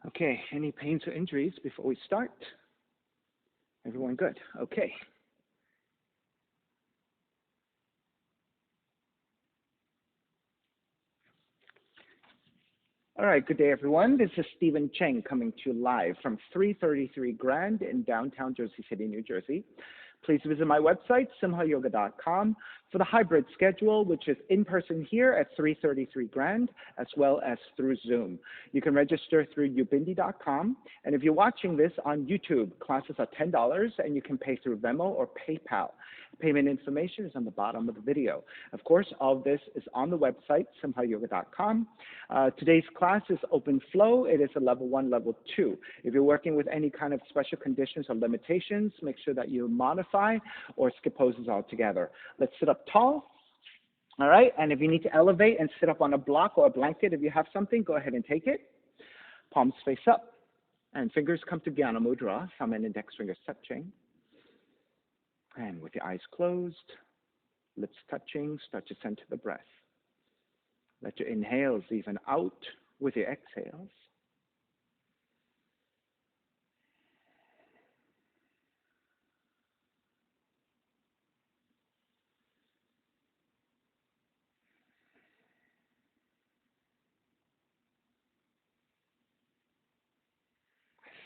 Okay, any pains or injuries before we start? Everyone good? Okay. All right, good day, everyone. This is Stephen Cheng coming to you live from 333 Grand in downtown Jersey City, New Jersey. Please visit my website, simhayoga.com, for the hybrid schedule, which is in person here at 333 Grand, as well as through Zoom. You can register through ubindi.com, and if you're watching this on YouTube, classes are $10, and you can pay through Venmo or PayPal. Payment information is on the bottom of the video. Of course, all of this is on the website, simhayoga.com. Today's class is open flow. It is a level 1, level 2. If you're working with any kind of special conditions or limitations, make sure that you modify or skip poses altogether. Let's sit up tall. All right, and if you need to elevate and sit up on a block or a blanket, if you have something, go ahead and take it. Palms face up, and fingers come to Vyana Mudra, thumb and index fingers touching. And with your eyes closed, lips touching, start to center the breath. Let your inhales even out with your exhales.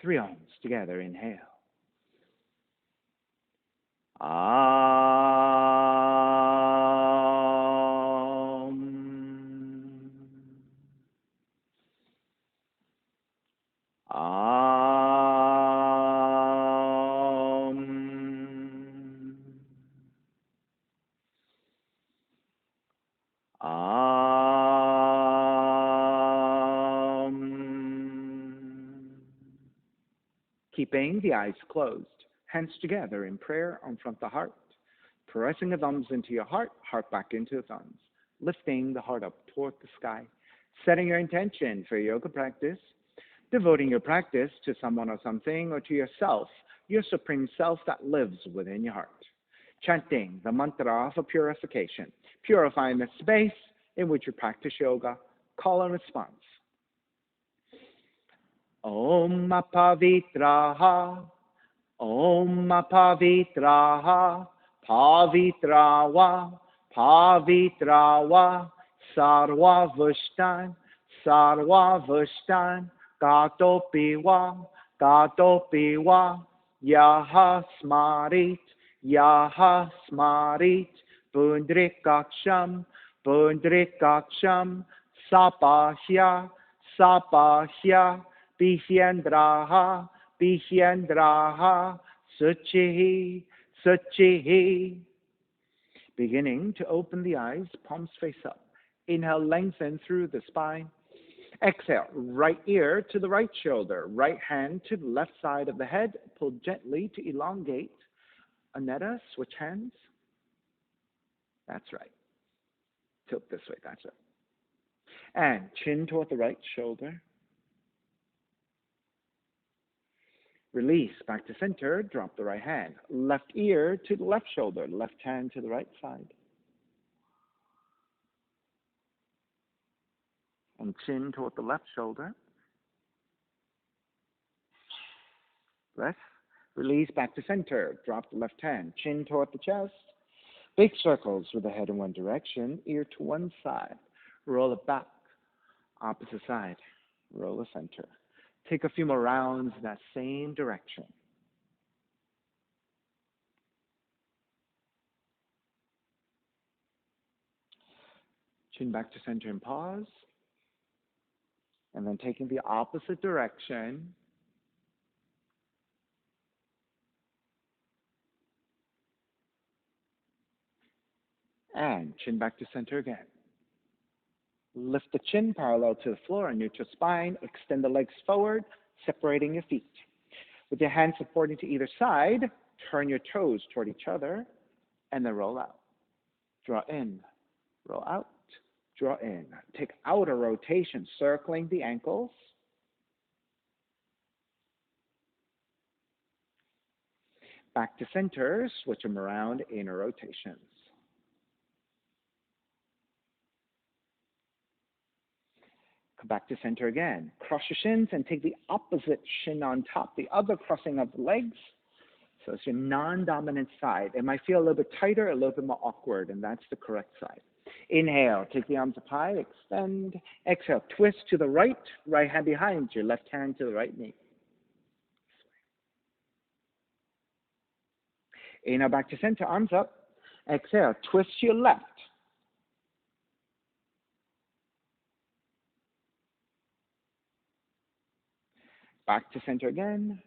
Three arms together, inhale. Keeping the eyes closed, hands together in prayer in front of the heart, pressing the thumbs into your heart, heart back into the thumbs, lifting the heart up toward the sky, setting your intention for your yoga practice, devoting your practice to someone or something or to yourself, your supreme self that lives within your heart, chanting the mantra of purification, purifying the space in which you practice yoga, call and response. Om Pavitraha, Om Pavitraha, Pavitrawa, Pavitrawa, Sarva Vushtan, Sarva Vushtan, Gatopiwa, Gatopiwa, Yaha Smarit, Yaha Smarit, Pundrikaksham, Pundrikaksham, Sapahya, Sapahya, Bihyendraha, Bihyendraha, Suchihi, Suchihi. Beginning to open the eyes, palms face up. Inhale, lengthen through the spine. Exhale, right ear to the right shoulder, right hand to the left side of the head. Pull gently to elongate. Anetta, switch hands. That's right. Tilt this way, that's right. And chin toward the right shoulder. Release, back to center, drop the right hand. Left ear to the left shoulder, left hand to the right side. And chin toward the left shoulder. Breath. Release, back to center, drop the left hand. Chin toward the chest. Big circles with the head in one direction, ear to one side. Roll it back, opposite side. Roll the center. Take a few more rounds in that same direction. Chin back to center and pause. And then taking the opposite direction. And chin back to center again. Lift the chin parallel to the floor and neutral spine. Extend the legs forward, separating your feet. With your hands supporting to either side, turn your toes toward each other, and then roll out. Draw in, roll out, draw in. Take outer rotation, circling the ankles. Back to center, switch them around, inner rotations. Come back to center again. Cross your shins and take the opposite shin on top, the other crossing of the legs. So it's your non-dominant side. It might feel a little bit tighter, a little bit more awkward, and that's the correct side. Inhale, take the arms up high, extend. Exhale, twist to the right, right hand behind you, left hand to the right knee. Inhale, back to center, arms up. Exhale, twist to your left. Back to center again.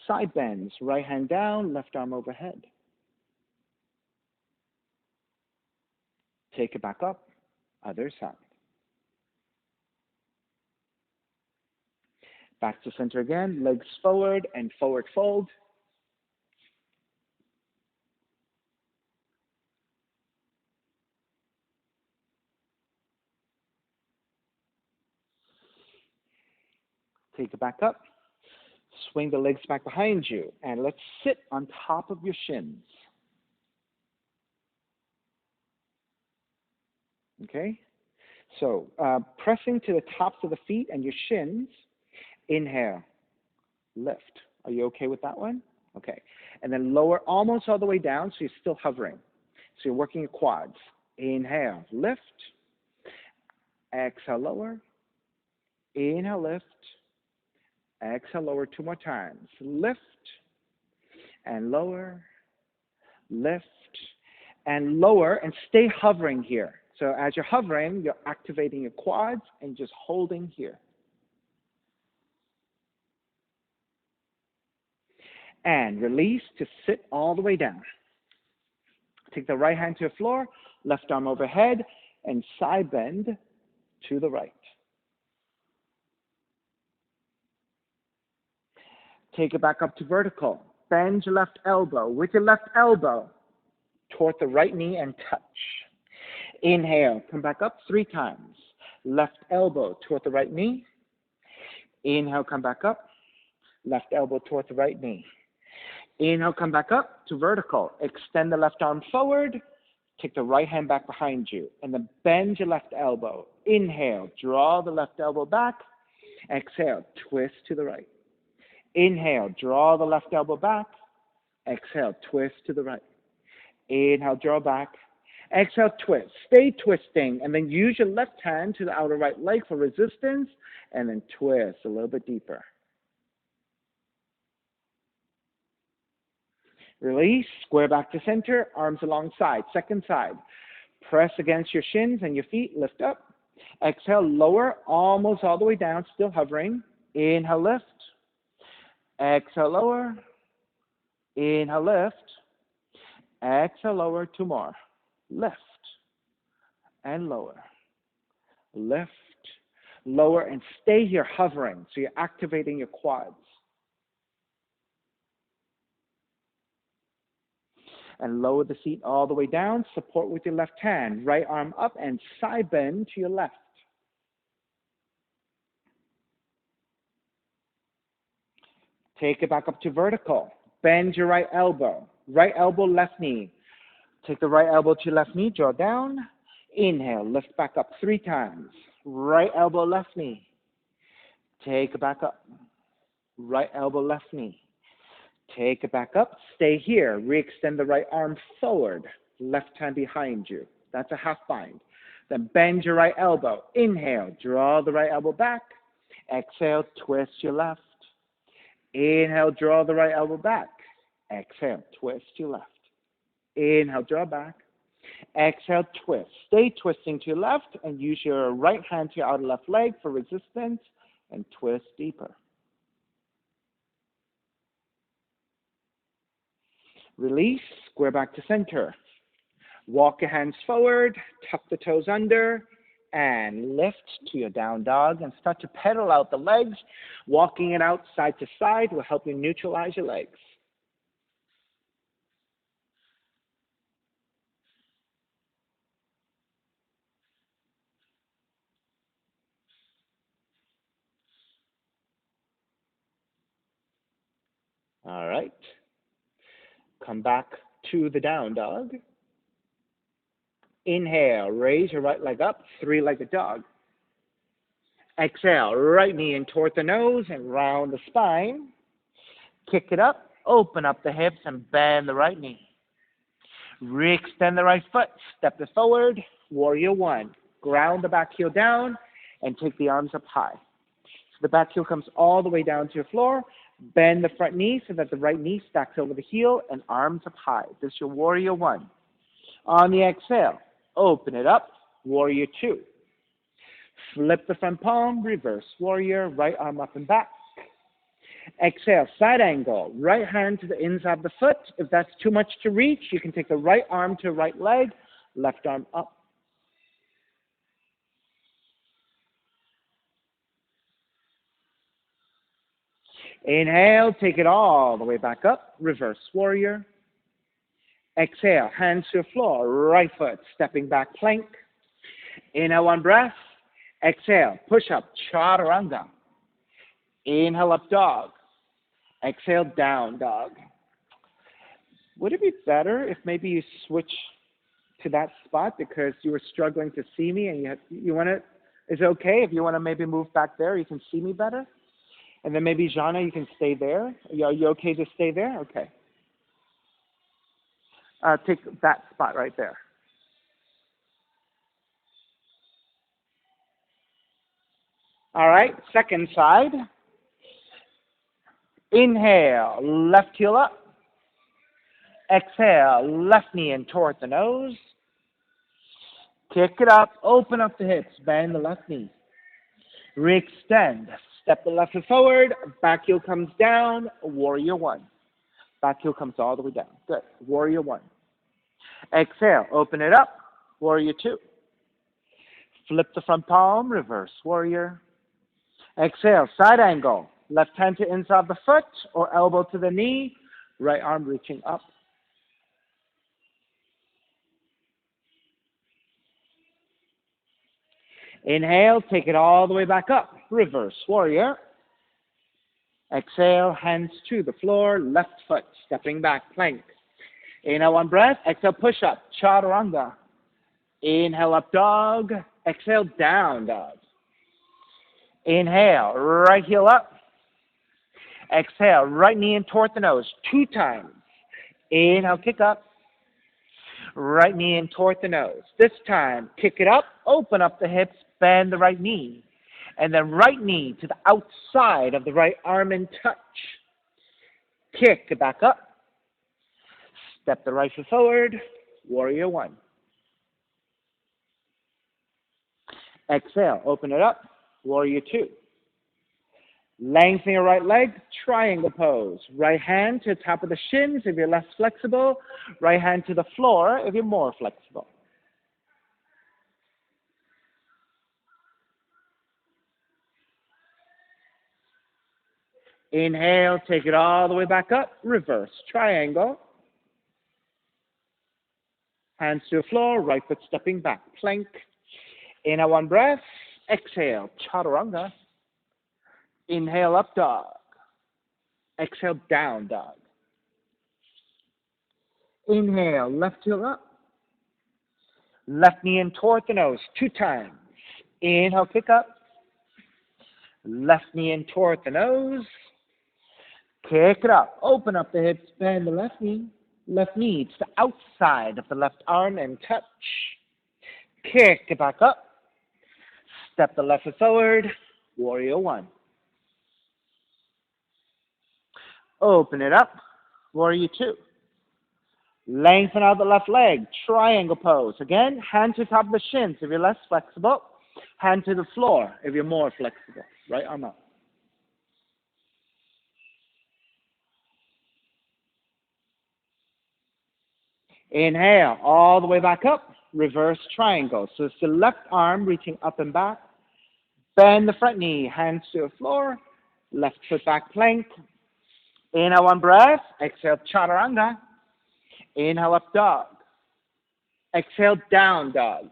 Side bends, right hand down, left arm overhead. Take it back up, other side. Back to center again, legs forward and forward fold. Take it back up. Swing the legs back behind you, and let's sit on top of your shins. Okay? So pressing to the tops of the feet and your shins. Inhale, lift. Are you okay with that one? Okay. And then lower almost all the way down, so you're still hovering. So you're working your quads. Inhale, lift. Exhale, lower. Inhale, lift. Exhale, lower 2 more times. Lift and lower, lift and lower, and stay hovering here. So as you're hovering, you're activating your quads and just holding here. And release to sit all the way down. Take the right hand to the floor, left arm overhead, and side bend to the right. Take it back up to vertical. Bend your left elbow with your left elbow toward the right knee and touch. Inhale, come back up 3 times. Left elbow toward the right knee. Inhale, come back up. Left elbow toward the right knee. Inhale, come back up to vertical. Extend the left arm forward. Take the right hand back behind you. And then bend your left elbow. Inhale, draw the left elbow back. Exhale, twist to the right. Inhale, draw the left elbow back. Exhale, twist to the right. Inhale, draw back. Exhale, twist. Stay twisting, and then use your left hand to the outer right leg for resistance, and then twist a little bit deeper. Release, square back to center, arms alongside. Second side. Press against your shins and your feet, lift up. Exhale, lower, almost all the way down, still hovering. Inhale, lift. Exhale, lower. Inhale, lift. Exhale, lower, 2 more. Lift and lower. Lift, lower, and stay here hovering. So you're activating your quads. And lower the seat all the way down. Support with your left hand. Right arm up and side bend to your left. Take it back up to vertical. Bend your right elbow. Right elbow, left knee. Take the right elbow to your left knee. Draw down. Inhale. Lift back up 3 times. Right elbow, left knee. Take it back up. Right elbow, left knee. Take it back up. Stay here. Re-extend the right arm forward. Left hand behind you. That's a half bind. Then bend your right elbow. Inhale. Draw the right elbow back. Exhale. Twist your left. Inhale. Draw the right elbow back. Exhale. Twist your left. Inhale. Draw back. Exhale. Twist. Stay twisting to your left and use your right hand to your outer left leg for resistance and twist deeper. Release, square back to center. Walk your hands forward, tuck the toes under, and lift to your down dog and start to pedal out the legs. Walking it out side to side will help you neutralize your legs. All right. Come back to the down dog. Inhale, raise your right leg up, 3-legged dog. Exhale, right knee in toward the nose and round the spine. Kick it up, open up the hips and bend the right knee. Re-extend the right foot, step it forward, warrior one. Ground the back heel down and take the arms up high. So the back heel comes all the way down to your floor. Bend the front knee so that the right knee stacks over the heel and arms up high. This is your warrior one. On the exhale, open it up, warrior two. Flip the front palm, reverse warrior, right arm up and back. Exhale, side angle, right hand to the inside of the foot. If that's too much to reach, you can take the right arm to right leg, left arm up. Inhale, take it all the way back up, reverse warrior. Exhale, hands to the floor, right foot, stepping back plank. Inhale, one breath. Exhale, push up, chaturanga. Inhale, up dog. Exhale, down dog. Would it be better if maybe you switch to that spot because you were struggling to see me and you want to, is it okay if you want to maybe move back there, you can see me better? And then maybe Jana, you can stay there. Are you okay to stay there? Okay. Take that spot right there. All right, second side. Inhale, left heel up. Exhale, left knee in toward the nose. Kick it up, open up the hips, bend the left knee. Re-extend, step the left foot forward, back heel comes down, warrior one. Back heel comes all the way down. Good, warrior one. Exhale, open it up, warrior two. Flip the front palm, reverse warrior. Exhale, side angle. Left hand to inside the foot or elbow to the knee, right arm reaching up. Inhale, take it all the way back up, reverse warrior. Exhale, hands to the floor, left foot, stepping back, plank. Inhale, one breath. Exhale, push up, chaturanga. Inhale, up dog. Exhale, down dog. Inhale, right heel up. Exhale, right knee in toward the nose, 2 times. Inhale, kick up. Right knee in toward the nose. This time, kick it up, open up the hips, bend the right knee. And then right knee to the outside of the right arm and touch. Kick it back up. Step the right foot forward, warrior one. Exhale, open it up, warrior two. Lengthen your right leg, triangle pose. Right hand to the top of the shins if you're less flexible. Right hand to the floor if you're more flexible. Inhale, take it all the way back up, reverse triangle. Hands to the floor, right foot stepping back, plank. Inhale, one breath. Exhale, chaturanga. Inhale, up dog. Exhale, down dog. Inhale, left heel up. Left knee in toward the nose, 2 times. Inhale, kick up. Left knee in toward the nose. Kick it up. Open up the hips, bend the left knee. Left knee to the outside of the left arm and touch. Kick it back up. Step the left foot forward, warrior one. Open it up, warrior two. Lengthen out the left leg, triangle pose. Again, hand to the top of the shins if you're less flexible. Hand to the floor if you're more flexible. Right arm up. Inhale, all the way back up, reverse triangle. So it's the left arm reaching up and back. Bend the front knee, hands to the floor, left foot back plank. Inhale, one breath. Exhale, chaturanga. Inhale, up dog. Exhale, down dog.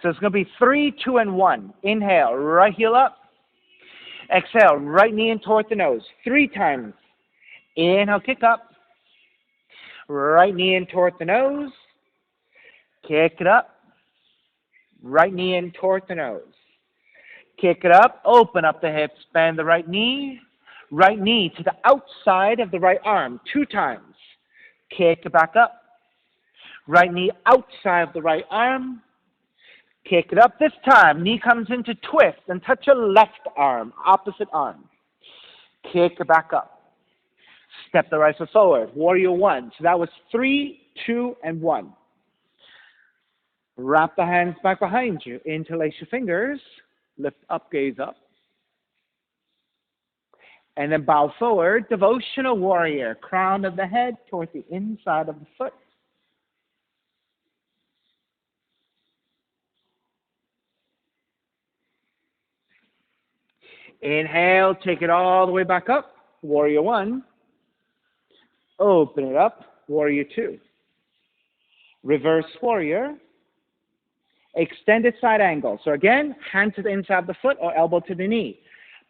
So it's going to be 3, 2, and 1. Inhale, right heel up. Exhale, right knee in toward the nose. 3 times. Inhale, kick up. Right knee in toward the nose. Kick it up. Right knee in toward the nose. Kick it up, open up the hips, bend the right knee to the outside of the right arm 2 times. Kick it back up. Right knee outside of the right arm. Kick it up this time. Knee comes into twist and touch your left arm, opposite arm. Kick it back up. Step the right foot forward. Warrior 1. So that was 3, 2, and 1. Wrap the hands back behind you. Interlace your fingers. Lift up, gaze up. And then bow forward. Devotional warrior. Crown of the head towards the inside of the foot. Inhale, take it all the way back up. Warrior 1. Open it up. Warrior 2. Reverse warrior. Extended side angle. So again, hand to the inside of the foot or elbow to the knee.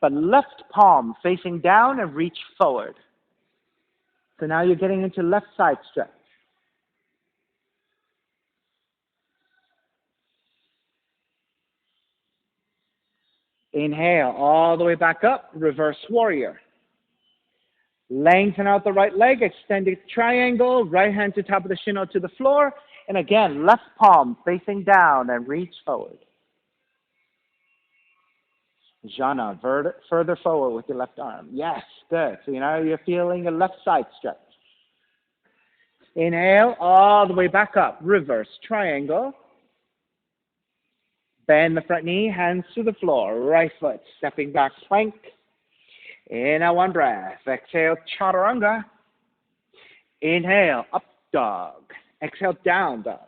But left palm facing down and reach forward. So now you're getting into left side stretch. Inhale, all the way back up, reverse warrior. Lengthen out the right leg, extended triangle, right hand to top of the shin or to the floor. And again, left palm facing down and reach forward. Jhana, further forward with your left arm. Yes, good. So now you're feeling a left side stretch. Inhale, all the way back up, reverse triangle. Bend the front knee, hands to the floor, right foot, stepping back, plank. Inhale, 1 breath. Exhale, chaturanga. Inhale, up dog. Exhale, down dog.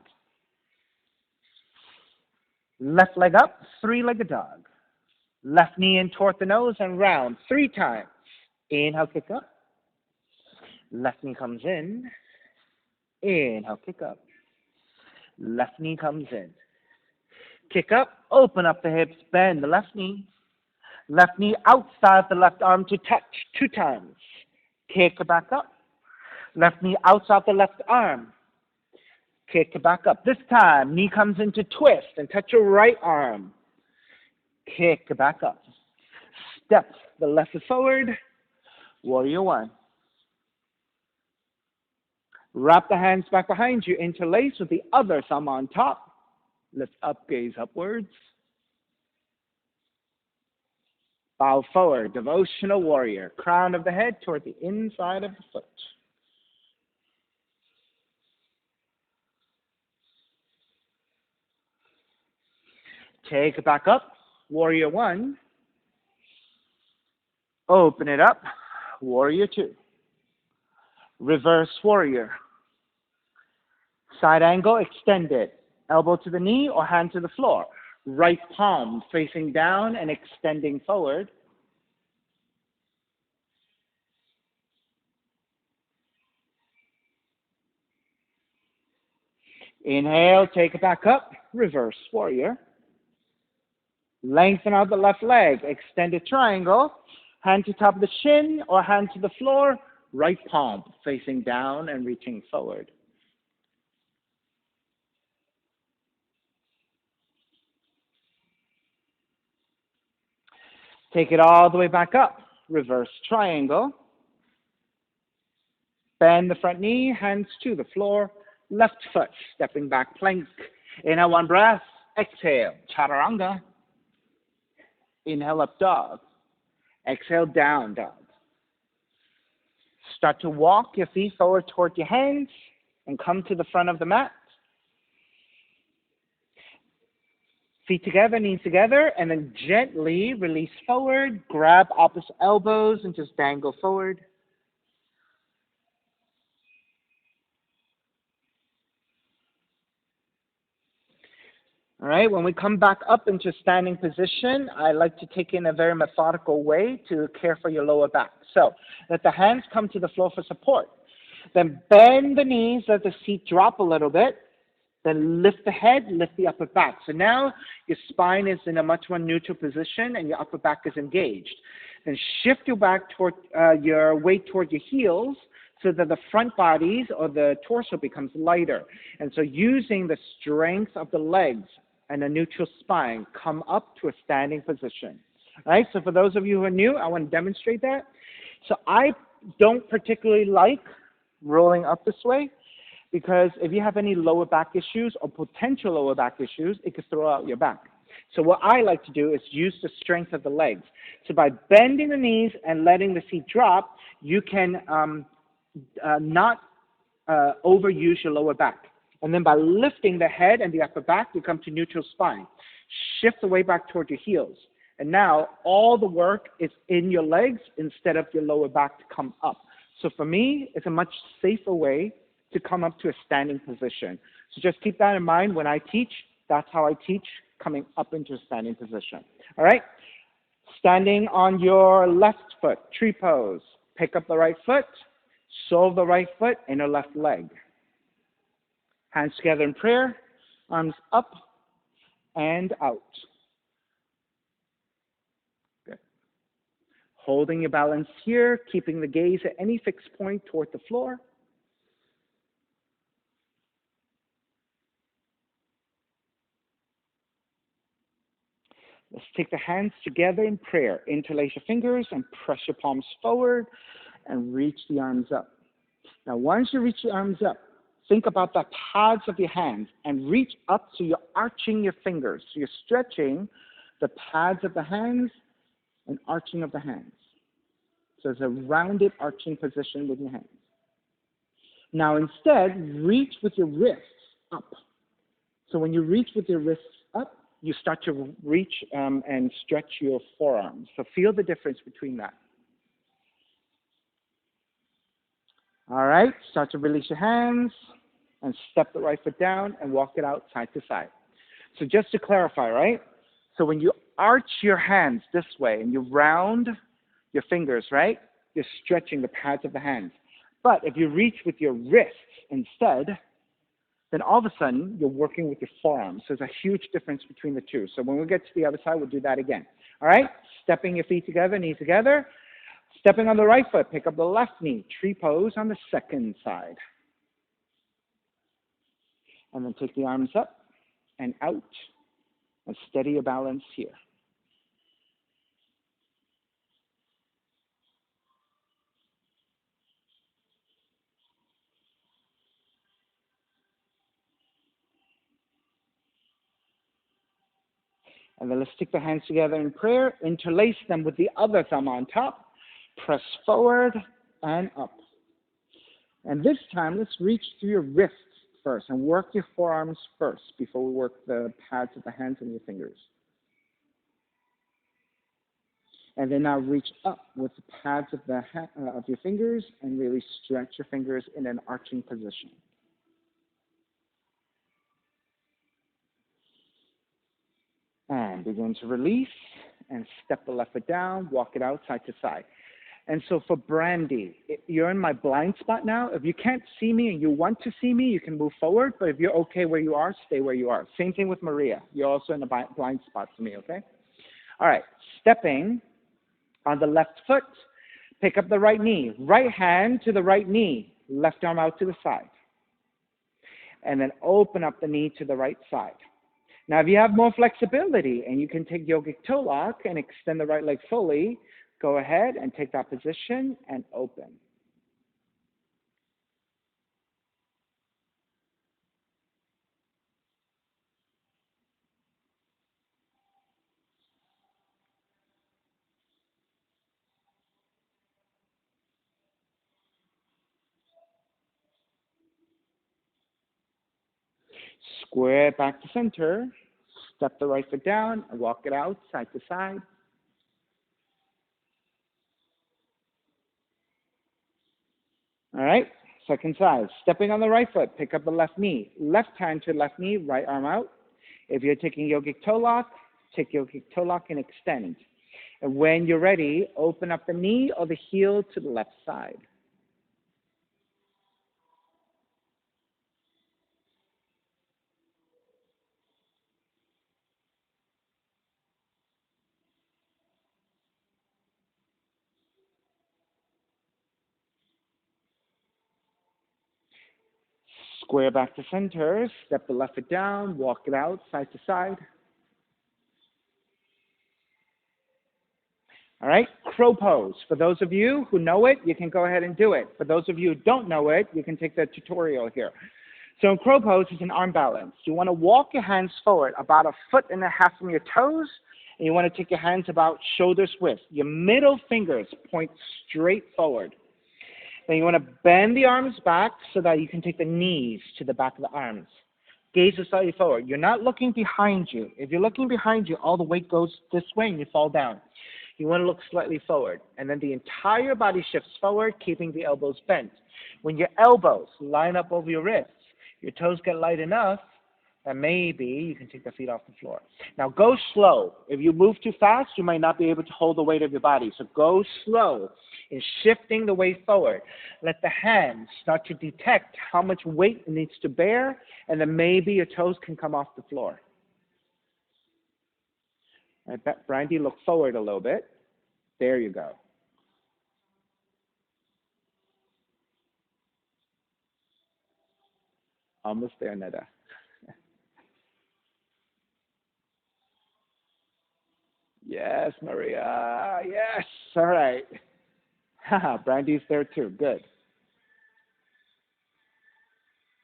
Left leg up, 3-legged dog. Left knee in toward the nose and round 3 times. Inhale, kick up. Left knee comes in. Inhale, kick up. Left knee comes in. Kick up, open up the hips, bend the left knee. Left knee outside the left arm to touch 2 times. Kick it back up. Left knee outside the left arm. Kick it back up. This time, knee comes into twist and touch your right arm. Kick it back up. Step the left foot forward. Warrior 1. Wrap the hands back behind you. Interlace with the other thumb on top. Lift up, gaze upwards. Bow forward, devotional warrior. Crown of the head toward the inside of the foot. Take it back up, warrior 1. Open it up, warrior 2. Reverse warrior. Side angle extended. Elbow to the knee or hand to the floor. Right palm facing down and extending forward. Inhale, take it back up, reverse warrior. Lengthen out the left leg, extended triangle. Hand to top of the shin or hand to the floor. Right palm facing down and reaching forward. Take it all the way back up. Reverse triangle. Bend the front knee, hands to the floor. Left foot, stepping back, plank. Inhale, 1 breath. Exhale, chaturanga. Inhale, up dog. Exhale, down dog. Start to walk your feet forward toward your hands and come to the front of the mat. Feet together, knees together, and then gently release forward. Grab opposite elbows and just dangle forward. All right, when we come back up into standing position, I like to take in a very methodical way to care for your lower back. So let the hands come to the floor for support. Then bend the knees, let the seat drop a little bit. Then lift the head, lift the upper back. So now your spine is in a much more neutral position and your upper back is engaged. Then shift your back toward your weight toward your heels so that the front bodies or the torso becomes lighter. And so using the strength of the legs and a neutral spine. Come up to a standing position. All right, so for those of you who are new, I want to demonstrate that. So I don't particularly like rolling up this way because if you have any lower back issues or potential lower back issues, it could throw out your back. So what I like to do is use the strength of the legs. So by bending the knees and letting the feet drop, you can not overuse your lower back. And then by lifting the head and the upper back, you come to neutral spine. Shift the weight back toward your heels. And now all the work is in your legs instead of your lower back to come up. So for me, it's a much safer way to come up to a standing position. So just keep that in mind when I teach. That's how I teach, coming up into a standing position. All right? Standing on your left foot, tree pose. Pick up the right foot, sole the right foot, and your left leg. Hands together in prayer, arms up and out. Good. Holding your balance here, keeping the gaze at any fixed point toward the floor. Let's take the hands together in prayer. Interlace your fingers and press your palms forward and reach the arms up. Now, once you reach the arms up, think about the pads of your hands and reach up so you're arching your fingers. So you're stretching the pads of the hands and arching of the hands. So it's a rounded arching position with your hands. Now, instead, reach with your wrists up. So when you reach with your wrists up, you start to reach and stretch your forearms. So feel the difference between that. All right, start to release your hands and step the right foot down and walk it out side to side. So just to clarify, right? So when you arch your hands this way and you round your fingers, right? You're stretching the pads of the hands. But if you reach with your wrists instead, then all of a sudden you're working with your forearms. So there's a huge difference between the two. So when we get to the other side, we'll do that again. All right? Stepping your feet together, knees together. Stepping on the right foot, pick up the left knee. Tree pose on the second side. And then take the arms up and out and steady your balance here. And then let's stick the hands together in prayer. Interlace them with the other thumb on top. Press forward and up. And this time, let's reach through your wrists first and work your forearms first before we work the pads of the hands and your fingers. And then now reach up with the pads of your fingers and really stretch your fingers in an arching position. And begin to release and step the left foot down, walk it out side to side. And so for Brandy, you're in my blind spot now. If you can't see me and you want to see me, you can move forward. But if you're okay where you are, stay where you are. Same thing with Maria. You're also in a blind spot for me, okay? All right, stepping on the left foot, pick up the right knee. Right hand to the right knee, left arm out to the side. And then open up the knee to the right side. Now, if you have more flexibility and you can take yogic toe lock and extend the right leg fully, go ahead and take that position and open. Square back to center. Step the right foot down and walk it out side to side. All right, second side. Stepping on the right foot, pick up the left knee. Left hand to left knee, right arm out. If you're taking yogic toe lock, take yogic toe lock and extend. And when you're ready, open up the knee or the heel to the left side. Square back to center, step the left foot down, walk it out side to side. All right, crow pose. For those of you who know it, you can go ahead and do it. For those of you who don't know it, you can take the tutorial here. So in crow pose is an arm balance. You want to walk your hands forward about 1.5 feet from your toes, and you want to take your hands about shoulders width. Your middle fingers point straight forward. Then you want to bend the arms back so that you can take the knees to the back of the arms. Gaze is slightly forward. You're not looking behind you. If you're looking behind you, all the weight goes this way and you fall down. You want to look slightly forward. And then the entire body shifts forward, keeping the elbows bent. When your elbows line up over your wrists, your toes get light enough that maybe you can take the feet off the floor. Now go slow. If you move too fast, you might not be able to hold the weight of your body. So go slow in shifting the weight forward. Let the hands start to detect how much weight it needs to bear, and then maybe your toes can come off the floor. All right, Brandy, look forward a little bit. There you go. Almost there, Neda. Yes, Maria. Yes. All right. Haha, Brandy's there too. Good.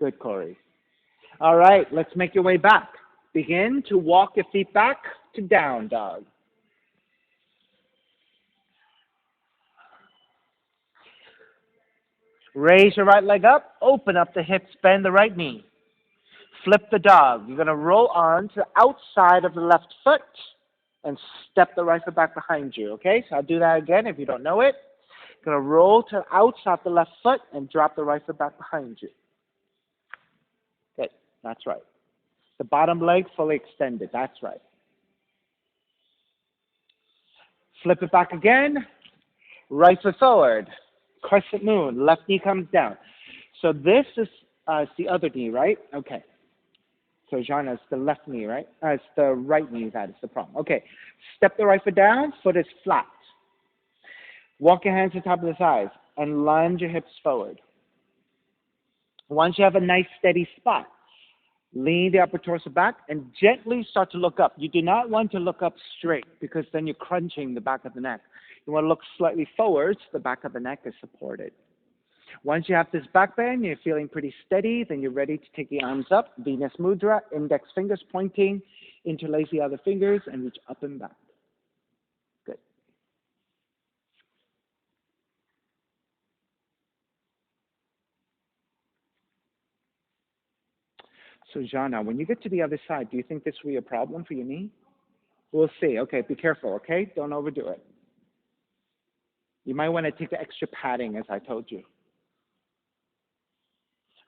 Good, Corey. All right, let's make your way back. Begin to walk your feet back to down dog. Raise your right leg up, open up the hips, bend the right knee. Flip the dog. You're going to roll on to the outside of the left foot and step the right foot back behind you, okay? So I'll do that again if you don't know it. You're going to roll to the outside of the left foot and drop the right foot back behind you. Good. That's right. The bottom leg fully extended. That's right. Flip it back again. Right foot forward. Crescent Moon. Left knee comes down. So this is the other knee, right? Okay. So Jana, it's the left knee, right? It's the right knee that is the problem. Okay. Step the right foot down. Foot is flat. Walk your hands to the top of the thighs and lunge your hips forward. Once you have a nice steady spot, lean the upper torso back and gently start to look up. You do not want to look up straight because then you're crunching the back of the neck. You want to look slightly forward so the back of the neck is supported. Once you have this back bend, you're feeling pretty steady, then you're ready to take the arms up. Vyana Mudra, index fingers pointing, interlace the other fingers and reach up and back. Good. So Jana, when you get to the other side, do you think this will be a problem for your knee? We'll see. Okay, be careful, okay? Don't overdo it. You might want to take the extra padding, as I told you.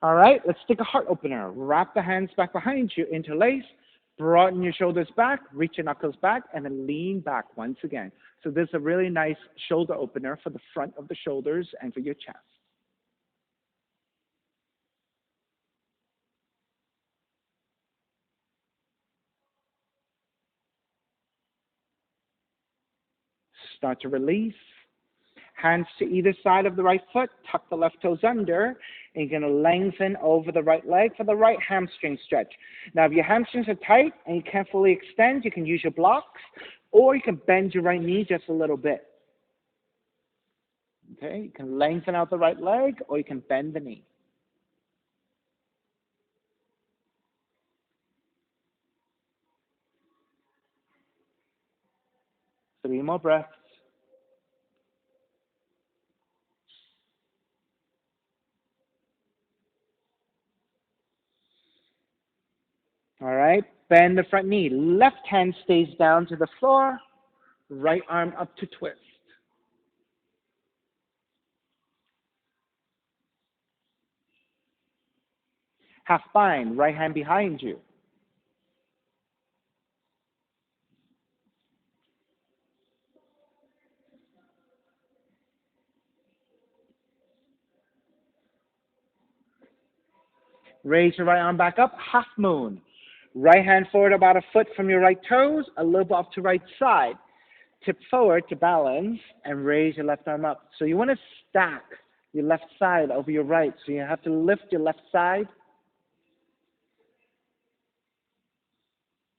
All right, let's take a heart opener. Wrap the hands back behind you, interlace, broaden your shoulders back, reach your knuckles back, and then lean back once again. So this is a really nice shoulder opener for the front of the shoulders and for your chest. Start to release. Hands to either side of the right foot, tuck the left toes under, and you're going to lengthen over the right leg for the right hamstring stretch. Now, if your hamstrings are tight and you can't fully extend, you can use your blocks, or you can bend your right knee just a little bit. Okay, you can lengthen out the right leg, or you can bend the knee. Three more breaths. All right, bend the front knee. Left hand stays down to the floor, right arm up to twist. Half bind, right hand behind you. Raise your right arm back up, half moon. Right hand forward about 1 foot from your right toes, a little bit off to right side. Tip forward to balance and raise your left arm up. So you want to stack your left side over your right. So you have to lift your left side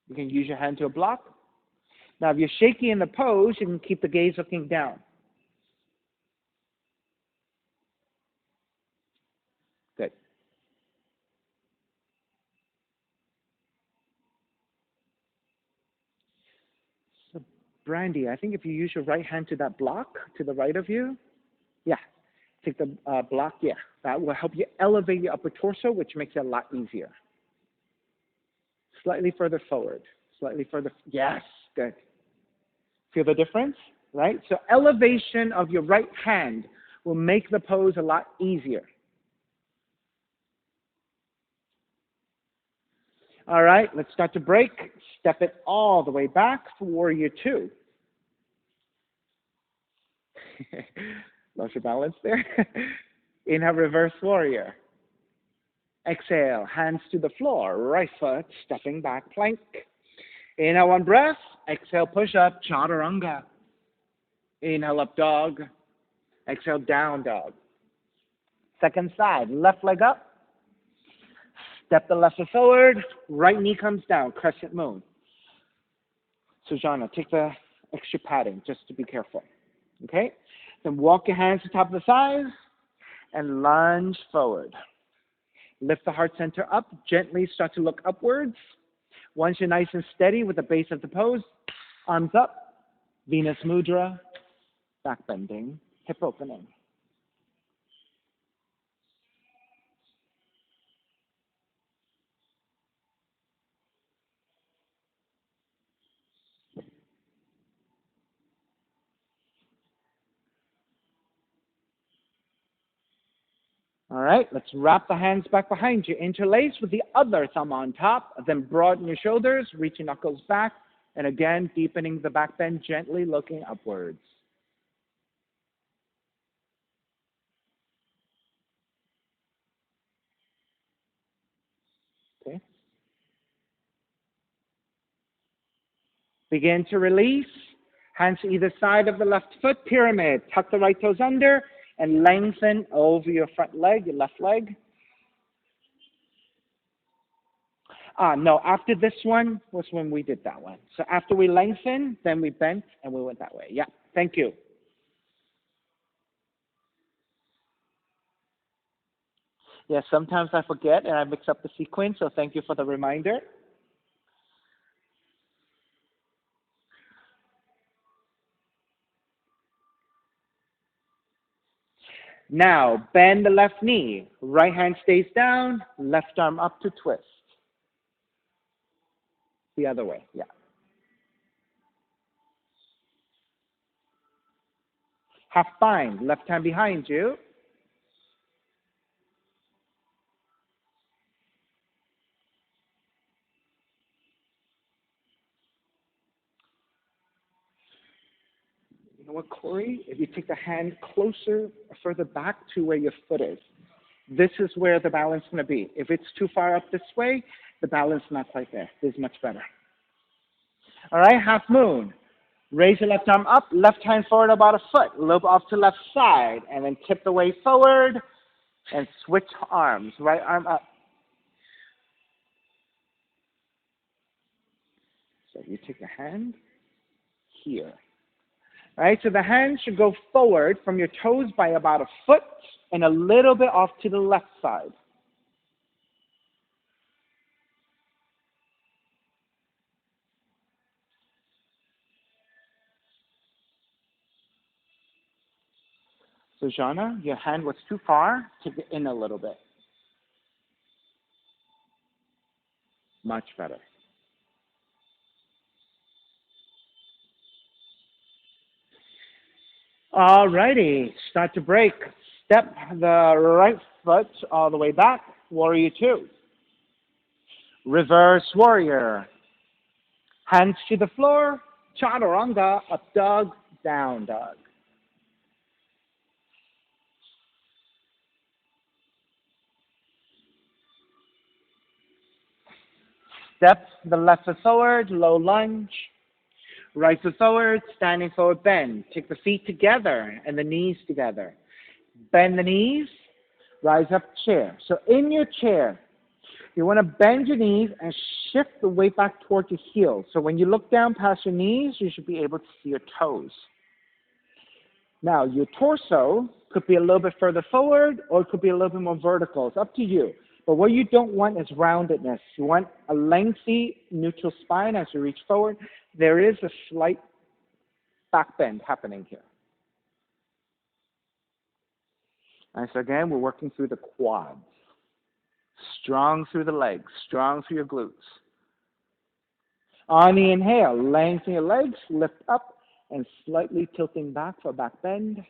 You can use your hand to a block. Now, if you're shaky in the pose, you can keep the gaze looking down. Good. So, Brandy, I think if you use your right hand to that block to the right of you, yeah, take the block, yeah. That will help you elevate your upper torso, which makes it a lot easier. Slightly further forward. Slightly further. Yes, good. Feel the difference, right? So elevation of your right hand will make the pose a lot easier. All right, let's start to break. Step it all the way back for Warrior Two. Lost your balance there. Inhale, Reverse Warrior. Exhale, hands to the floor, right foot, stepping back, plank. Inhale, one breath. Exhale, push up, Chaturanga. Inhale, up dog. Exhale, down dog. Second side, left leg up. Step the left foot forward, right knee comes down, Crescent Moon. Sujana, take the extra padding just to be careful. Okay? Then walk your hands to the top of the thighs and lunge forward. Lift the heart center up, gently start to look upwards. Once you're nice and steady with the base of the pose, arms up, Venus Mudra, back bending, hip opening. All right, let's wrap the hands back behind you. Interlace with the other thumb on top, then broaden your shoulders, reach your knuckles back, and again, deepening the back bend, gently looking upwards. Okay. Begin to release. Hands to either side of the left foot, pyramid. Tuck the right toes under and lengthen over your front leg, your left leg. No, after this one was when we did that one. So after we lengthened, then we bent and we went that way. Yeah, thank you. Yeah, sometimes I forget and I mix up the sequence, so thank you for the reminder. Now, bend the left knee. Right hand stays down, left arm up to twist. The other way, yeah. Half bind, left hand behind you. You know what, Corey? If you take the hand closer, further back to where your foot is, this is where the balance is going to be. If it's too far up this way, the balance is not quite there. This is much better. All right, half moon. Raise your left arm up, left hand forward about a foot. Loop off to left side, and then tip the weight forward, and switch arms. Right arm up. So you take a hand here. All right, so the hand should go forward from your toes by about a foot and a little bit off to the left side. So Jana, your hand was too far. Take it in a little bit. Much better. All righty, start to break. Step the right foot all the way back. Warrior Two. Reverse Warrior. Hands to the floor. Chaturanga, up dog, down dog. Step the left foot forward, low lunge. Right foot forward, standing forward bend. Take the feet together and the knees together. Bend the knees, rise up chair. So in your chair, You want to bend your knees and shift the weight back towards your heels. So when you look down past your knees, you should be able to see your toes. Now, your torso could be a little bit further forward or it could be a little bit more vertical. It's up to you. But what you don't want is roundedness. You want a lengthy neutral spine as you reach forward. There is a slight back bend happening here. And so again, we're working through the quads. Strong through the legs, strong through your glutes. On the inhale, lengthen your legs, lift up, and slightly tilting back for a back bend.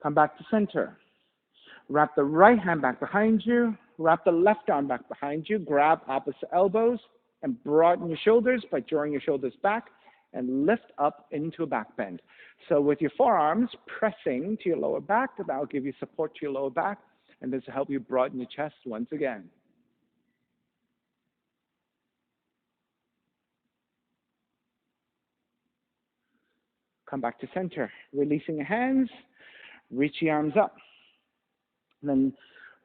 Come back to center. Wrap the right hand back behind you. Wrap the left arm back behind you. Grab opposite elbows and broaden your shoulders by drawing your shoulders back and lift up into a back bend. So with your forearms pressing to your lower back, that will give you support to your lower back, and this will help you broaden your chest once again. Come back to center. Releasing your hands, reach your arms up. And then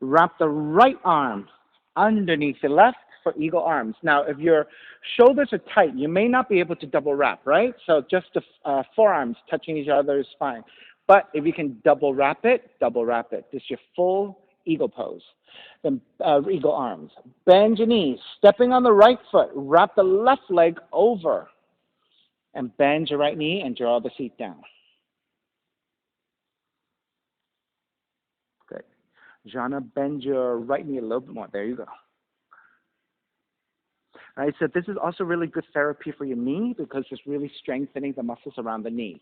wrap the right arm underneath the left for eagle arms. Now, if your shoulders are tight, you may not be able to double wrap, right? So just the forearms touching each other is fine. But if you can double wrap it. This is your full eagle pose. Then eagle arms. Bend your knees. Stepping on the right foot, wrap the left leg over. And bend your right knee and draw the seat down. Good. Jana, bend your right knee a little bit more. There you go. All right, so this is also really good therapy for your knee because it's really strengthening the muscles around the knees.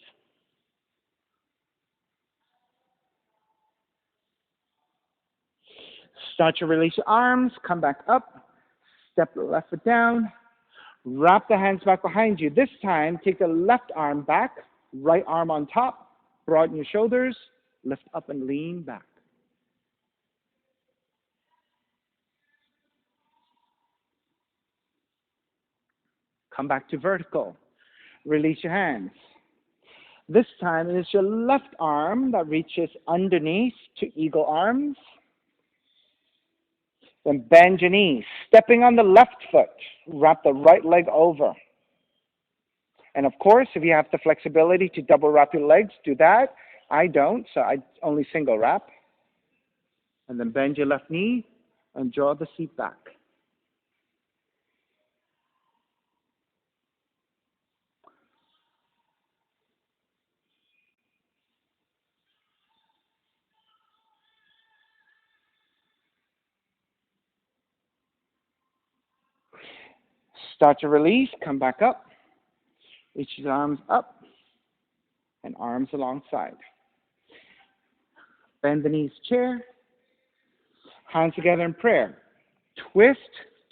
Start to release your arms, come back up, step the left foot down, wrap the hands back behind you. This time, take the left arm back, right arm on top, broaden your shoulders, lift up and lean back. Come back to vertical. Release your hands. This time, it is your left arm that reaches underneath to eagle arms. Then bend your knees. Stepping on the left foot, wrap the right leg over. And of course, if you have the flexibility to double wrap your legs, do that. I don't, so I only single wrap. And then bend your left knee and draw the seat back. Start to release, come back up. Reach your arms up and arms alongside. Bend the knees, chair. Hands together in prayer. Twist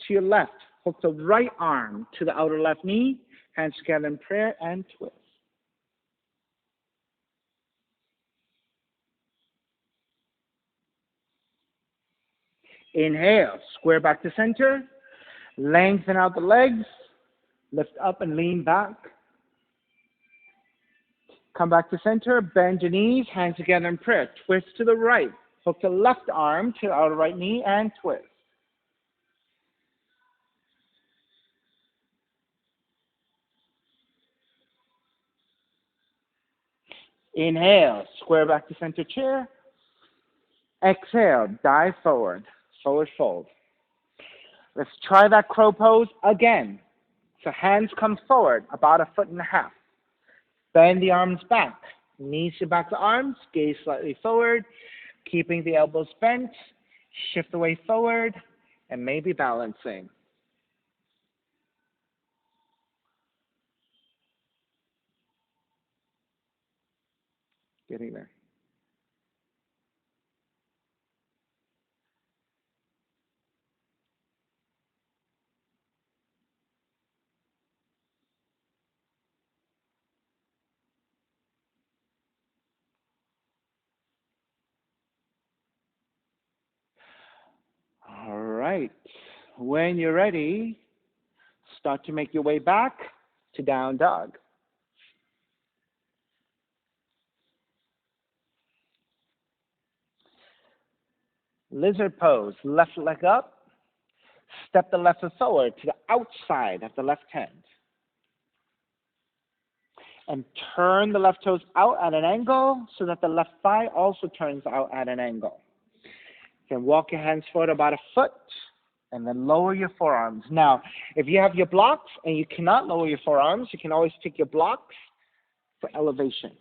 to your left. Hook the right arm to the outer left knee. Hands together in prayer and twist. Inhale, square back to center. Lengthen out the legs. Lift up and lean back. Come back to center. Bend your knees. Hands together in prayer. Twist to the right. Hook the left arm to the outer right knee and twist. Inhale, square back to center chair. Exhale, dive forward, forward fold. Let's try that crow pose again. So hands come forward, about 1.5 feet. Bend the arms back. Knees to back the arms, gaze slightly forward, keeping the elbows bent. Shift the weight forward, and maybe balancing. Getting there. All right. When you're ready, start to make your way back to down dog. Lizard pose, left leg up. Step the left foot forward to the outside of the left hand. And turn the left toes out at an angle so that the left thigh also turns out at an angle. You can walk your hands forward about a foot and then lower your forearms. Now, if you have your blocks and you cannot lower your forearms, you can always take your blocks for elevation.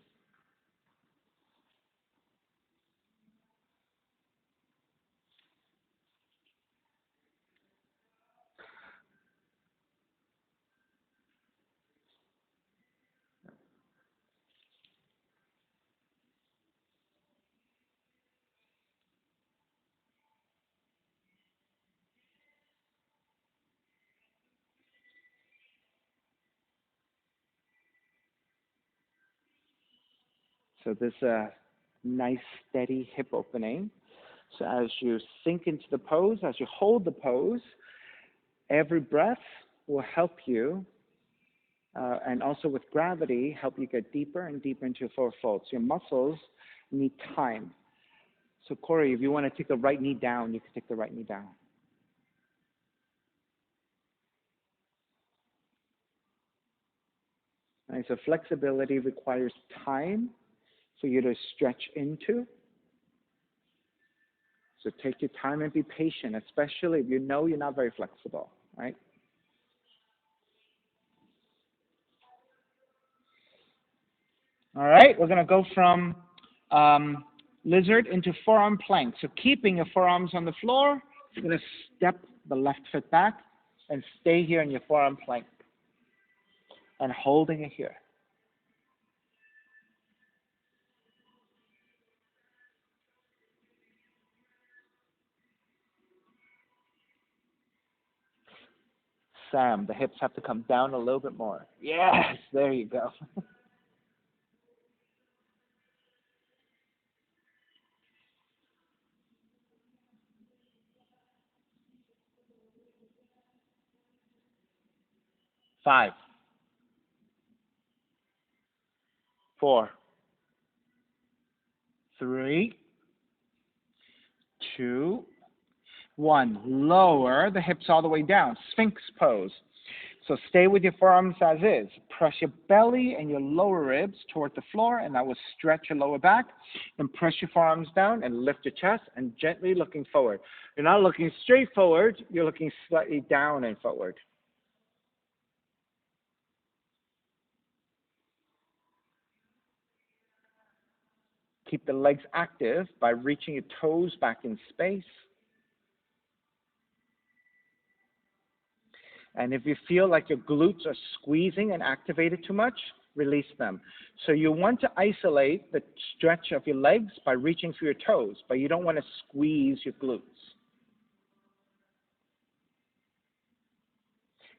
So this is a nice steady hip opening. So as you sink into the pose, as you hold the pose, every breath will help you, and also with gravity, help you get deeper and deeper into your forward fold. So your muscles need time. So Corey, if you want to take the right knee down, you can take the right knee down. Right, so flexibility requires time for you to stretch into. So take your time and be patient, especially if you know you're not very flexible, right? All right, we're going to go from lizard into forearm plank. So keeping your forearms on the floor, you're going to step the left foot back and stay here in your forearm plank and holding it here. Sam, the hips have to come down a little bit more. Yes, there you go. 5, 4, 3, 2, 1. Lower the hips all the way down. Sphinx pose. So stay with your forearms as is. Press your belly and your lower ribs toward the floor, and that will stretch your lower back. And press your forearms down and lift your chest and gently looking forward. You're not looking straight forward, you're looking slightly down and forward. Keep the legs active by reaching your toes back in space. And if you feel like your glutes are squeezing and activated too much, release them. So you want to isolate the stretch of your legs by reaching for your toes, but you don't want to squeeze your glutes.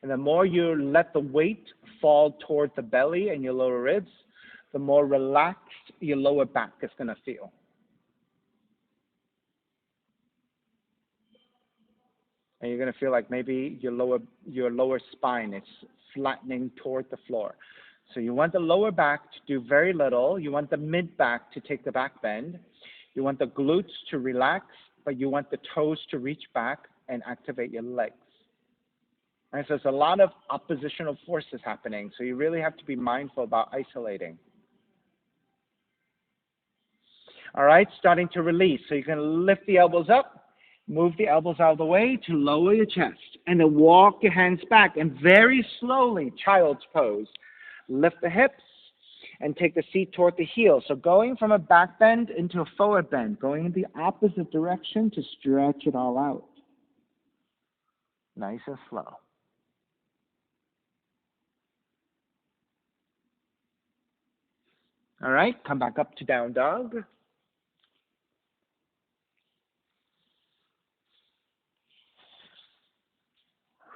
And the more you let the weight fall toward the belly and your lower ribs, the more relaxed your lower back is going to feel. And you're going to feel like maybe your lower spine is flattening toward the floor. So you want the lower back to do very little. You want the mid back to take the back bend. You want the glutes to relax, but you want the toes to reach back and activate your legs. And so there's a lot of oppositional forces happening. So you really have to be mindful about isolating. All right, starting to release. So you can lift the elbows up. Move the elbows out of the way to lower your chest. And then walk your hands back. And very slowly, child's pose. Lift the hips and take the seat toward the heel. So going from a back bend into a forward bend. Going in the opposite direction to stretch it all out. Nice and slow. All right, come back up to down dog.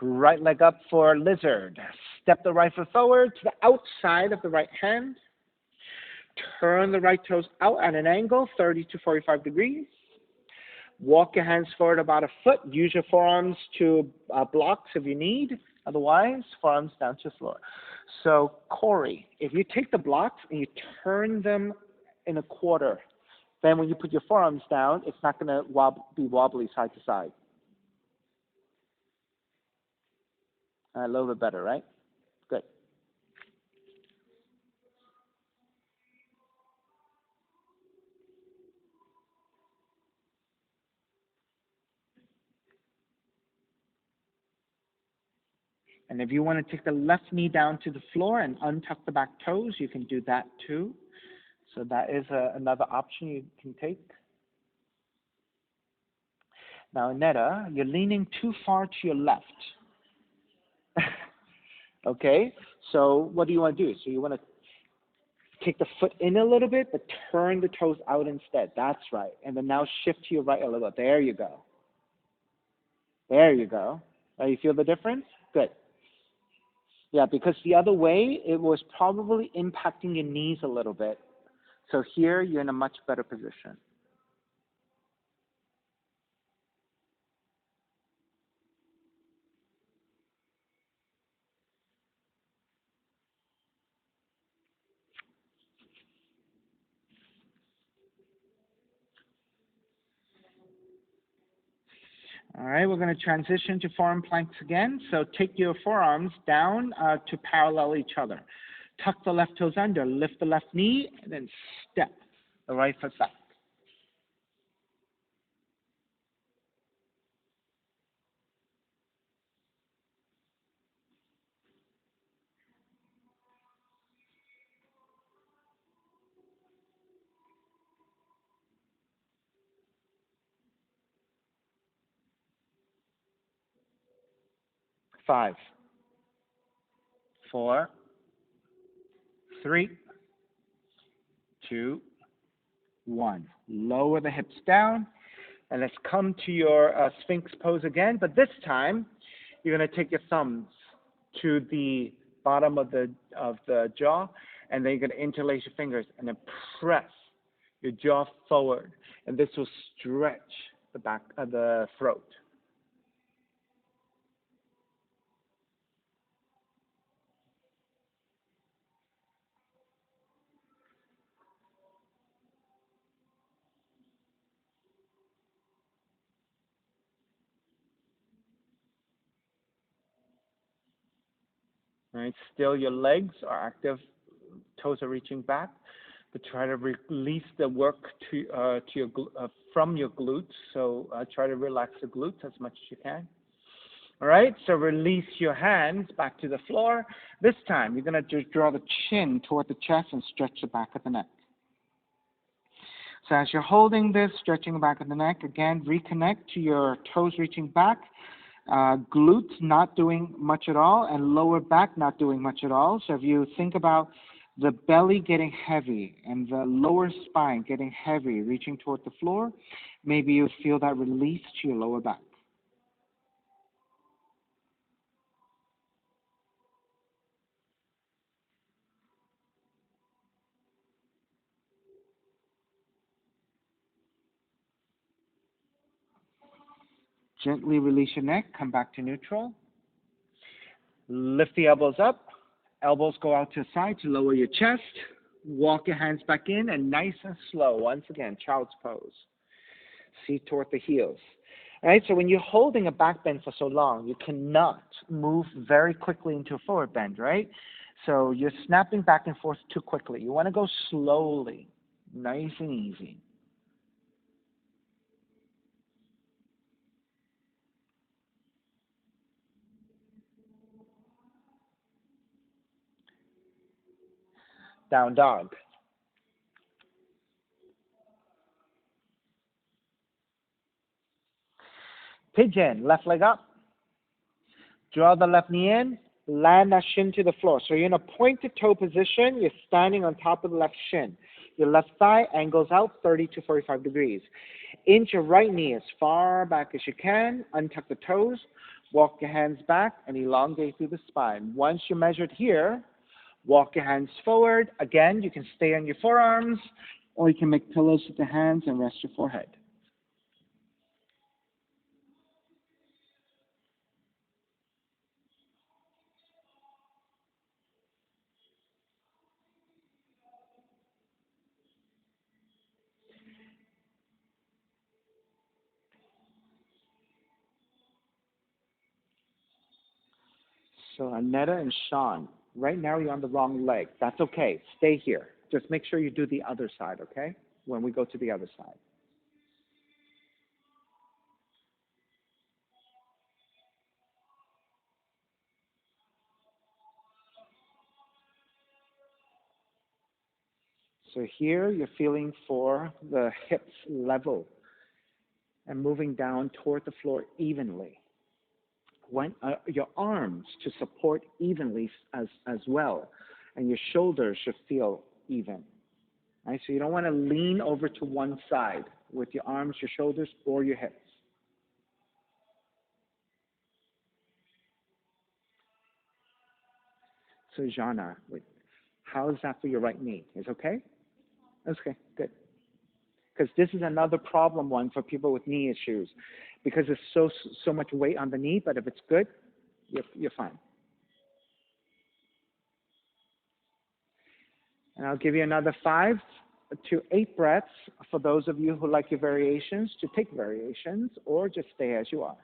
Right leg up for lizard. Step the right foot forward to the outside of the right hand. Turn the right toes out at an angle, 30 to 45 degrees. Walk your hands forward about a foot. Use your forearms to blocks if you need. Otherwise, forearms down to the floor. So, Corey, if you take the blocks and you turn them in a quarter, Then when you put your forearms down, it's not going to be wobbly side to side. A little bit better, right? Good. And if you want to take the left knee down to the floor and untuck the back toes, you can do that too. So that is another option you can take. Now, Netta, you're leaning too far to your left. Okay, so what do you want to do? So you want to take the foot in a little bit, but turn the toes out instead. That's right. And then now shift to your right a little bit. There you go. There you go. Now you feel the difference? Good. Yeah, because the other way, it was probably impacting your knees a little bit. So here, you're in a much better position. All right, we're going to transition to forearm planks again. So take your forearms down to parallel each other. Tuck the left toes under, lift the left knee, and then step the right foot back. Five, four, three, two, one. Lower the hips down, and let's come to your Sphinx pose again. But this time, you're going to take your thumbs to the bottom of the jaw, and then you're going to interlace your fingers and then press your jaw forward, and this will stretch the back of the throat. All right, still your legs are active, toes are reaching back, but try to release the work from your glutes. So try to relax the glutes as much as you can. All right, so release your hands back to the floor. This time, you're going to just draw the chin toward the chest and stretch the back of the neck. So as you're holding this, stretching the back of the neck, again, reconnect to your toes reaching back, glutes not doing much at all, and lower back not doing much at all. So if you think about the belly getting heavy and the lower spine getting heavy, reaching toward the floor, maybe you feel that release to your lower back. Gently release your neck, come back to neutral. Lift the elbows up. Elbows go out to the side to lower your chest. Walk your hands back in, and nice and slow, once again, child's pose. Seat toward the heels. All right, so when you're holding a back bend for so long, you cannot move very quickly into a forward bend, right? So you're snapping back and forth too quickly. You want to go slowly, nice and easy. Down dog. Pigeon, left leg up. Draw the left knee in, land that shin to the floor. So you're in a pointed toe position. You're standing on top of the left shin. Your left thigh angles out 30 to 45 degrees. Inch your right knee as far back as you can. Untuck the toes. Walk your hands back and elongate through the spine. Once you're measured here, walk your hands forward. Again, you can stay on your forearms, or you can make pillows with the hands and rest your forehead. So Annetta and Sean, right now you're on the wrong leg. That's okay. Stay here. Just make sure you do the other side, okay? When we go to the other side. So here you're feeling for the hips level and moving down toward the floor evenly. When, your arms to support evenly as well, and your shoulders should feel even. Right? So you don't want to lean over to one side with your arms, your shoulders, or your hips. So Jana, how is that for your right knee? Is okay? Okay, good. Because this is another problem one for people with knee issues, because there's so much weight on the knee. But if it's good, you're fine. And I'll give you another 5 to 8 breaths for those of you who like your variations to take variations or just stay as you are.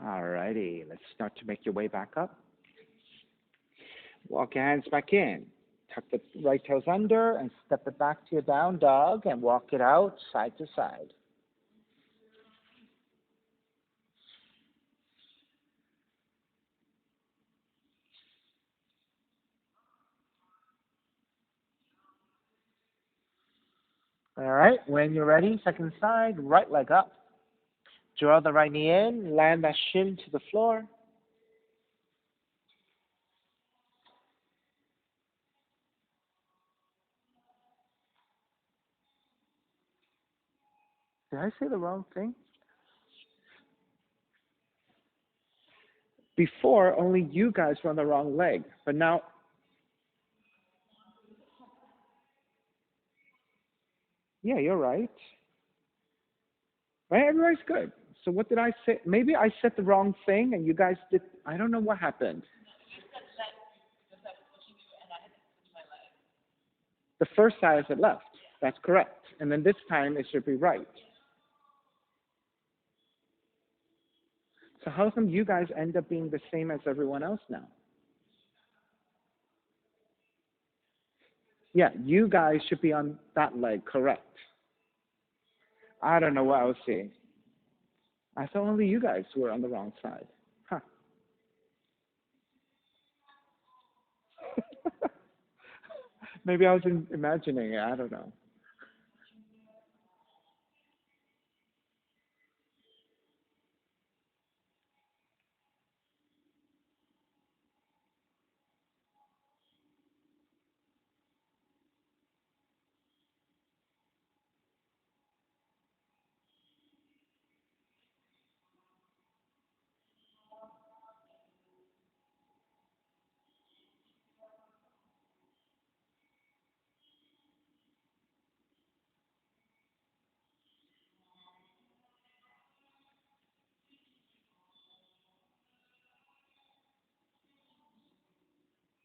All righty, let's start to make your way back up. Walk your hands back in. Tuck the right toes under and step it back to your down dog and walk it out side to side. All right, when you're ready, second side, right leg up. Draw the right knee in, land that shin to the floor. Did I say the wrong thing? Before, only you guys were on the wrong leg, but now, yeah, you're right. Right, everybody's good. So what did I say? Maybe I said the wrong thing, and you guys did. I don't know what happened. The first side I said left. That's correct. And then this time it should be right. So how come you guys end up being the same as everyone else now? Yeah, you guys should be on that leg, correct. I don't know what I was seeing. I thought only you guys were on the wrong side. Huh. Maybe I was imagining it. I don't know.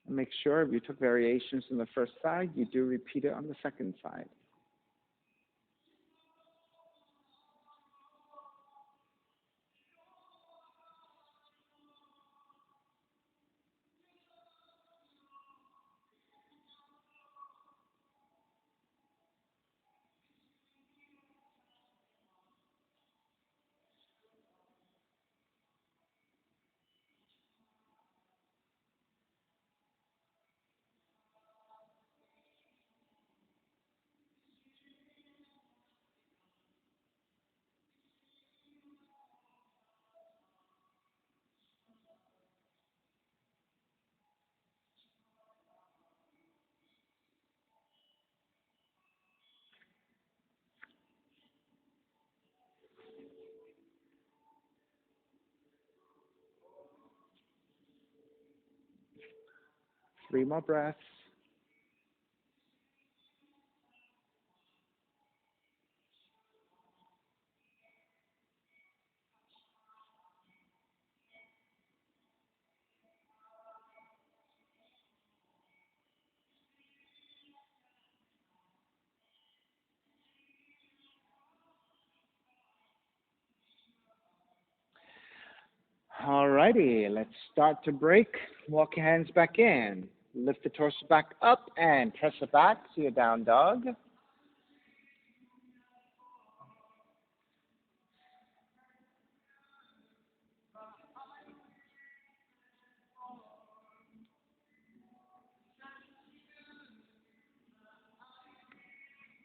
Make sure if you took variations on the first side, you do repeat it on the second side. 3 more breaths. Alrighty, let's start to break. Walk your hands back in. Lift the torso back up and press it back to your down dog.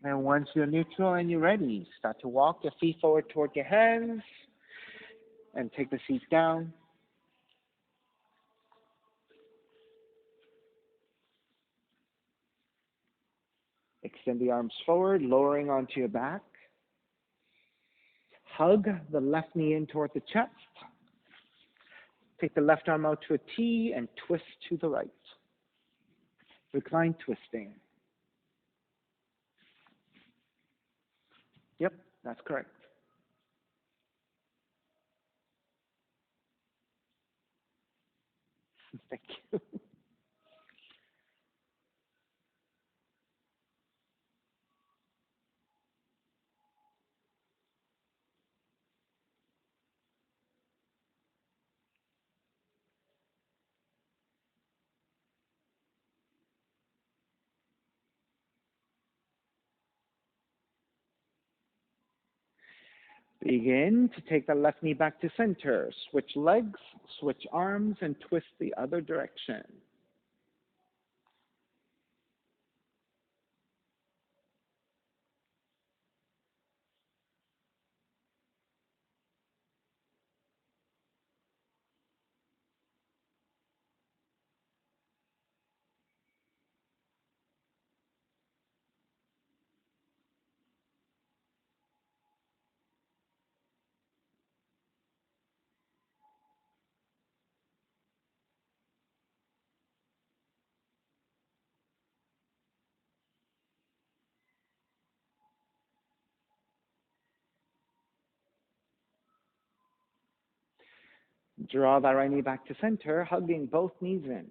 And once you're neutral and you're ready, start to walk your feet forward toward your hands and take the seat down. Extend the arms forward, lowering onto your back. Hug the left knee in toward the chest. Take the left arm out to a T and twist to the right. Recline twisting. Yep, that's correct. Thank you. Begin to take the left knee back to center. Switch legs, switch arms, and twist the other direction. Draw that right knee back to center, hugging both knees in.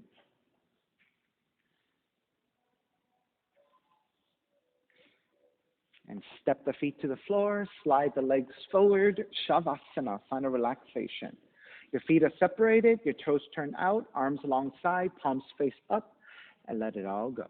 And step the feet to the floor, slide the legs forward, Shavasana, final relaxation. Your feet are separated, your toes turn out, arms alongside, palms face up, and let it all go.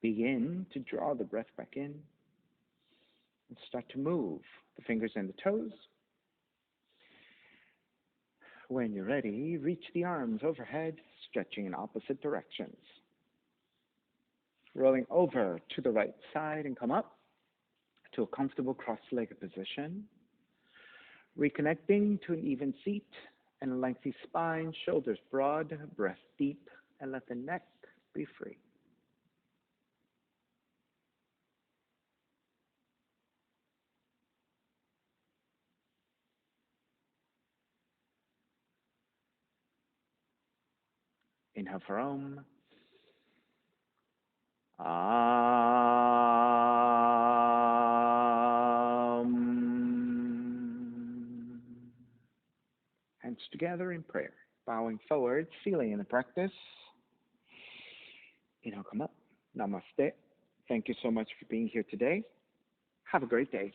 Begin to draw the breath back in and start to move the fingers and the toes. When you're ready, reach the arms overhead, stretching in opposite directions. Rolling over to the right side and come up to a comfortable cross-legged position. Reconnecting to an even seat and a lengthy spine, shoulders broad, breath deep, and let the neck be free. Inhale for Om. Hands together in prayer, bowing forward, sealing in the practice. Inhale, come up. Namaste. Thank you so much for being here today. Have a great day.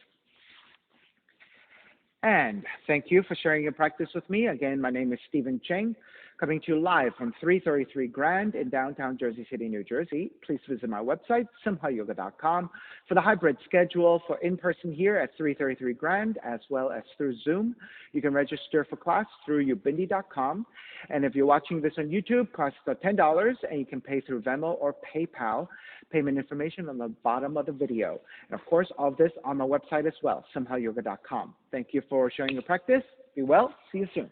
And thank you for sharing your practice with me. Again, my name is Stephen Cheng, coming to you live from 333 Grand in downtown Jersey City, New Jersey. Please visit my website, simhayoga.com, for the hybrid schedule for in-person here at 333 Grand, as well as through Zoom. You can register for class through ubindi.com. And if you're watching this on YouTube, costs $10, and you can pay through Venmo or PayPal. Payment information on the bottom of the video. And of course, all of this on my website as well, simhayoga.com. Thank you for sharing your practice. Be well. See you soon.